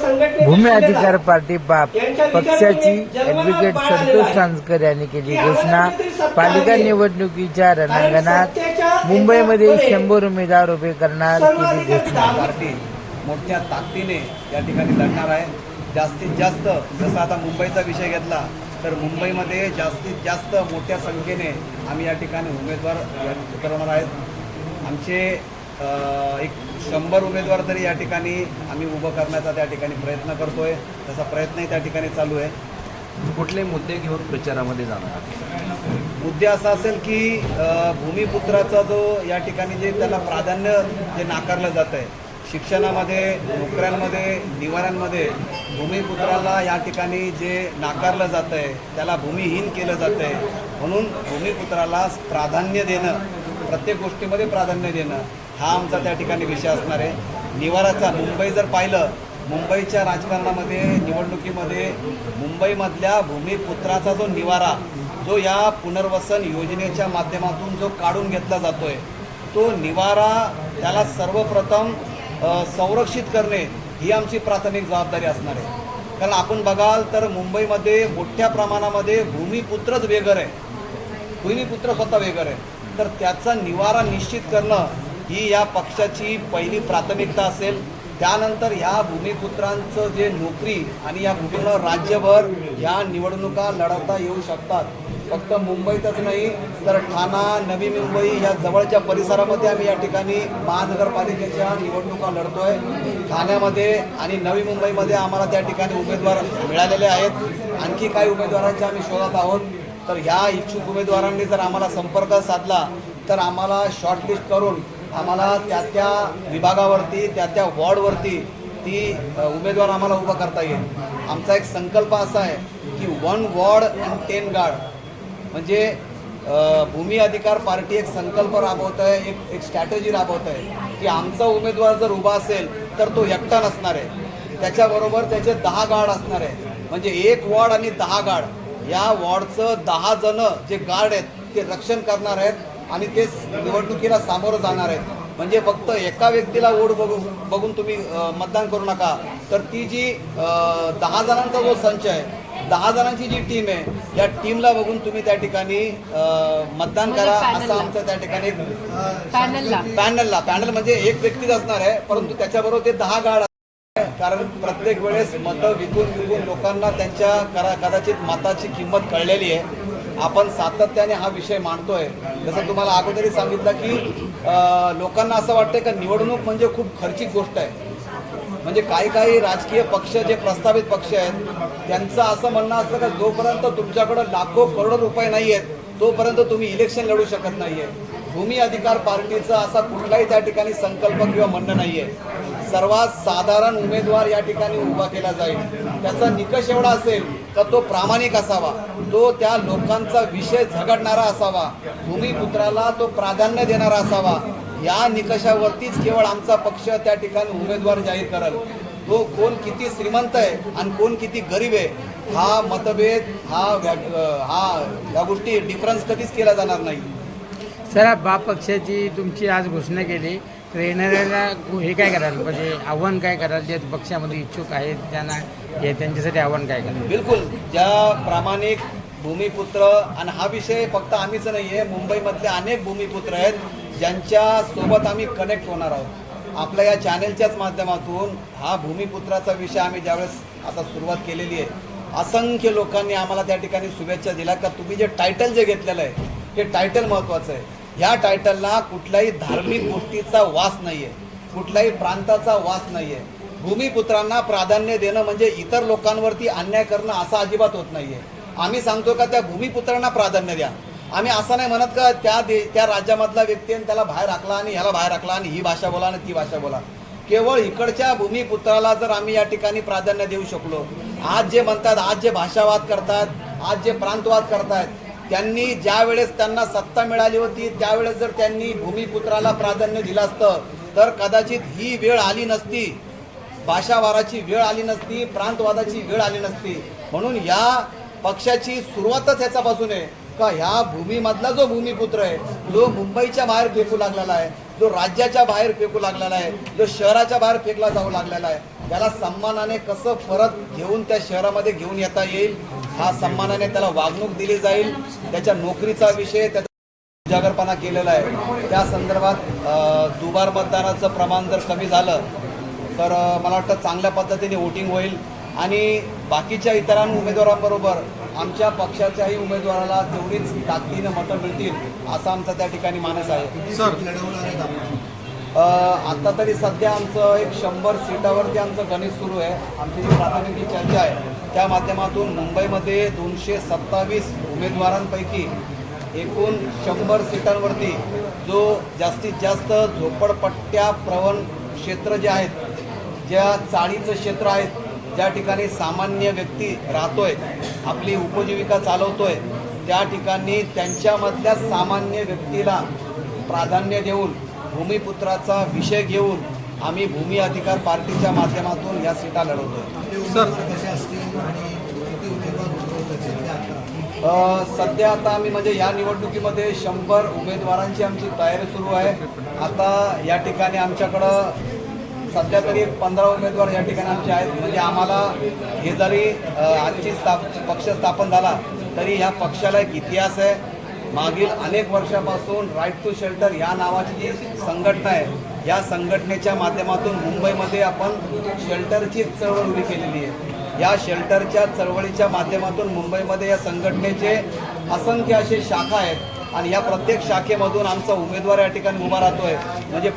भूमी अधिकार पार्टी बाप पक्षाची ॲडव्होकेट संतोष सांजकर यांनी केली घोषणा। पालिका निवडणुकीच्या रणांगणात मुंबईमध्ये 100 उमेदवार उभे करणार केली घोषणा। पार्टी मोठ्या ताकदीने या ठिकाणी लढणार आहे। जास्तीत जास्त जसं आता मुंबईचा विषय घेतला तर मुंबईमध्ये जास्तीत जास्त मोठ्या संख्येने आम्ही या ठिकाणी उमेदवार उतरवणार आहेत। आमचे एक 100 उमेदवार तरी या ठिकाणी आम्ही उभं करण्याचा त्या ठिकाणी प्रयत्न करतोय। तसा प्रयत्नही त्या ठिकाणी चालू आहे। कुठले मुद्दे घेऊन प्रचारामध्ये जाणार? मुद्दे असा असेल की भूमिपुत्राचा जो या ठिकाणी जे त्याला प्राधान्य जे नाकारलं जात आहे शिक्षणामध्ये, नोकऱ्यांमध्ये, निवाऱ्यांमध्ये भूमिपुत्राला या ठिकाणी जे नाकारलं जातं आहे, त्याला भूमिहीन केलं जातं आहे, म्हणून भूमिपुत्राला प्राधान्य देणं, प्रत्येक गोष्टीमध्ये प्राधान्य देणं हा आमचा त्या ठिकाणी विषय असणार आहे। निवाराचा मुंबई जर पाहिलं, मुंबईच्या राजकारणामध्ये, निवडणुकीमध्ये मुंबईमधल्या भूमिपुत्राचा जो निवारा जो या पुनर्वसन योजनेच्या माध्यमातून जो काढून घेतला जातो आहे, तो निवारा त्याला सर्वप्रथम संरक्षित करणे ही आमची प्राथमिक जबाबदारी असणार आहे। कारण आपण बघाल तर मुंबईमध्ये मोठ्या प्रमाणामध्ये भूमिपुत्रच बेघर आहे, भूमिपुत्र स्वतः बेघर आहे, तर त्याचा निवारा निश्चित करणं ही या पक्षाची पहिली प्राथमिकता असेल। त्यानंतर ह्या भूमिपुत्रांचं जे नोकरी आणि या भूमीला राज्यभर ह्या निवडणुका लढवता येऊ शकतात। फक्त मुंबईतच नाही तर ठाणा, नवी मुंबई या जवळच्या परिसरामध्ये आम्ही या ठिकाणी महानगरपालिकेच्या निवडणुका लढतोय। ठाण्यामध्ये आणि नवी मुंबईमध्ये आम्हाला त्या ठिकाणी उमेदवार मिळालेले आहेत। आणखी काही उमेदवारांचे आम्ही शोधत आहोत। तर ह्या इच्छुक उमेदवारांनी जर आम्हाला संपर्क साधला तर आम्हाला शॉर्टलिस्ट करून आम्हाला त्या विभागावरती, त्या वॉर्डवरती ती उमेदवार आम्हाला उभा करता येईल। आमचा एक संकल्प असा आहे की 1 वॉर्ड अँड 10 गार्ड, म्हणजे भूमी अधिकार पार्टी एक संकल्प राबवत आहे, एक स्ट्रॅटेजी राबवत आहे की आमचा उमेदवार जर उभा असेल तर तो एकटा नसणार आहे, त्याच्याबरोबर त्याचे 10 गार्ड असणार आहे। म्हणजे 1 वॉर्ड आणि 10 गार्ड, या वॉर्डचं 10 जण जे गार्ड आहेत ते रक्षण करणार आहेत आणि ते निवडणुकीला सामोरं जाणार आहेत। म्हणजे फक्त एका व्यक्तीला वोट बघून तुम्ही मतदान करू नका, तर ती जी 10 जणांचा जो संच आहे, 10 जणांची जी टीम आहे, या टीमला बघून तुम्ही त्या ठिकाणी मतदान करा असं आमचं त्या ठिकाणी पॅनलला म्हणजे एक व्यक्तीच असणार आहे, परंतु त्याच्याबरोबर ते 10 गार्ड असणार। कारण प्रत्येक वेळेस मतं विकून लोकांना त्यांच्या कदाचित मताची किंमत कळलेली आहे। आपण सातत्याने हा विषय मांडतोय। जसं तुम्हाला अगोदरही सांगितलं की लोकांना असं वाटतं की निवडणूक म्हणजे खूप खर्चिक गोष्ट आहे। म्हणजे काही राजकीय पक्ष जे प्रस्तावित पक्ष आहेत त्यांचं असं म्हणणं असतं की जोपर्यंत तुमच्याकडे लाखो करोडो रुपये नाही आहेत तोपर्यंत तुम्ही इलेक्शन लढू शकत नाहीये। भूमी अधिकार पार्टीचा असा कुठलाही त्या ठिकाणी संकल्प किंवा म्हणणं नाहीये। सर्वात साधारण उमेदवार या ठिकाणी उभा केला जाईल, त्याचा निकष एवढा असेल का तो प्रामाणिक असावा, तो त्या लोकांचा विषय झगडणारा असावा, भूमिपुत्राला तो प्राधान्य देणारा असावा। या निकषावरतीच केवळ आमचा पक्ष त्या ठिकाणी उमेदवार जाहीर करेल। तो कोण किती श्रीमंत आहे आणि कोण किती गरीब आहे हा मतभेद ह्या गोष्टी डिफरन्स कधीच केला जाणार नाही। सर, बाप पक्षाची तुमची आज घोषणा केली, तर येणाऱ्याला हे काय कराल, म्हणजे आव्हान काय कराल जे पक्षामध्ये इच्छुक आहेत त्यांना, हे त्यांच्यासाठी आव्हान काय कराल? बिलकुल, ज्या प्रामाणिक भूमिपुत्र, आणि हा विषय फक्त आम्हीच नाही आहे, मुंबईमधले अनेक भूमिपुत्र आहेत ज्यांच्या सोबत आम्ही कनेक्ट होणार आहोत। आपल्या या चॅनेलच्याच माध्यमातून हा भूमिपुत्राचा विषय आम्ही ज्यावेळेस आता सुरुवात केलेली आहे, असंख्य लोकांनी आम्हाला त्या ठिकाणी शुभेच्छा दिल्या का तुम्ही जे टायटल जे घेतलेलं आहे ते टायटल महत्त्वाचं आहे। ह्या टायटलला कुठल्याही धार्मिक गोष्टीचा वास नाही आहे, कुठल्याही प्रांताचा वास नाही आहे। भूमिपुत्रांना प्राधान्य देणं म्हणजे इतर लोकांवरती अन्याय करणं असं अजिबात होत नाही आहे। आम्ही सांगतो का त्या भूमिपुत्रांना प्राधान्य द्या। आम्ही असं नाही म्हणत का त्या राज्यामधला व्यक्ती त्याला बाहेर राखला आणि ह्याला बाहेर राखला आणि ही भाषा बोला आणि ती भाषा बोला। केवळ इकडच्या भूमिपुत्राला जर आम्ही या ठिकाणी प्राधान्य देऊ शकलो, आज जे म्हणतात, आज जे भाषावाद करतात, आज जे प्रांतवाद करतात, त्यांनी ज्या वेळेस त्यांना सत्ता मिळाली होती त्यावेळेस जर त्यांनी भूमिपुत्राला प्राधान्य दिलं असतं तर कदाचित ही वेळ आली नसती, भाषावाराची वेळ आली नसती, प्रांतवादाची वेळ आली नसती। म्हणून या पक्षाची सुरुवातच ह्याच्यापासून आहे का ह्या भूमीमधला जो भूमिपुत्र आहे, जो मुंबईच्या बाहेर फेकू लागलेला आहे, जो राज्याच्या बाहेर फेकू लागलेला आहे, जो शहराच्या बाहेर फेकला जाऊ लागलेला आहे, त्याला सन्मानाने कसं परत घेऊन त्या शहरामध्ये घेऊन येता येईल, हा सन्मानाने त्याला वागणूक दिली जाईल, त्याच्या नोकरीचा विषय त्याचा उजागरपणा केलेला आहे. त्या संदर्भात दुबार मतदानाचं प्रमाण जर कमी झालं तर मला वाटतं चांगल्या पद्धतीने वोटिंग होईल आणि बाकीच्या इतर उमेदवारांबरोबर आमच्या पक्षाच्याही उमेदवाराला तेवढीच ताकदीनं मतं मिळतील असा आमचा त्या ठिकाणी मानस आहे. आता तरी सध्या आमचं एक 100 सीटावरती आमचं गणित सुरू आहे. आमची जी प्राथमिक जी चर्चा आहे त्या माध्यमातून मुंबईमध्ये 227 उमेदवारांपैकी एकूण 100 सीटांवरती जो जास्तीत जास्त झोपडपट्ट्या प्रवण क्षेत्र जे आहेत, ज्या चाळीचं क्षेत्र आहेत, ज्या ठिकाणी सामान्य व्यक्ती राहतोय, आपली उपजीविका चालवतोय, त्या ठिकाणी त्यांच्यामधल्या सामान्य व्यक्तीला प्राधान्य देऊन भूमिपुत्राचा विषय घेऊन आम्ही भूमी अधिकार पार्टीच्या माध्यमातून या सीटा लढवतोय. सध्या आता आम्ही म्हणजे या निवडणुकीमध्ये 100 उमेदवारांची आमची तयारी सुरू आहे. आता या ठिकाणी आमच्याकडं सध्या तरी 15 उमेदवार या ठिकाणी आमचे आहेत. म्हणजे आम्हाला हे जरी आजची पक्ष स्थापन झाला तरी ह्या पक्षाला एक इतिहास आहे. मागील अनेक वर्षापासून राईट टू शेल्टर ह्या नावाची जी संघटना आहे, या संघटनेच्या माध्यमातून मुंबईमध्ये आपण शेल्टरची चळवळ उभी केलेली आहे. या शेल्टरच्या चळवळीच्या माध्यमातून मुंबईमध्ये या संघटनेचे असंख्य असे शाखा आहेत आणि या प्रत्येक शाखेमधून आमचा उमेदवार या ठिकाणी उभा राहतोय. म्हणजे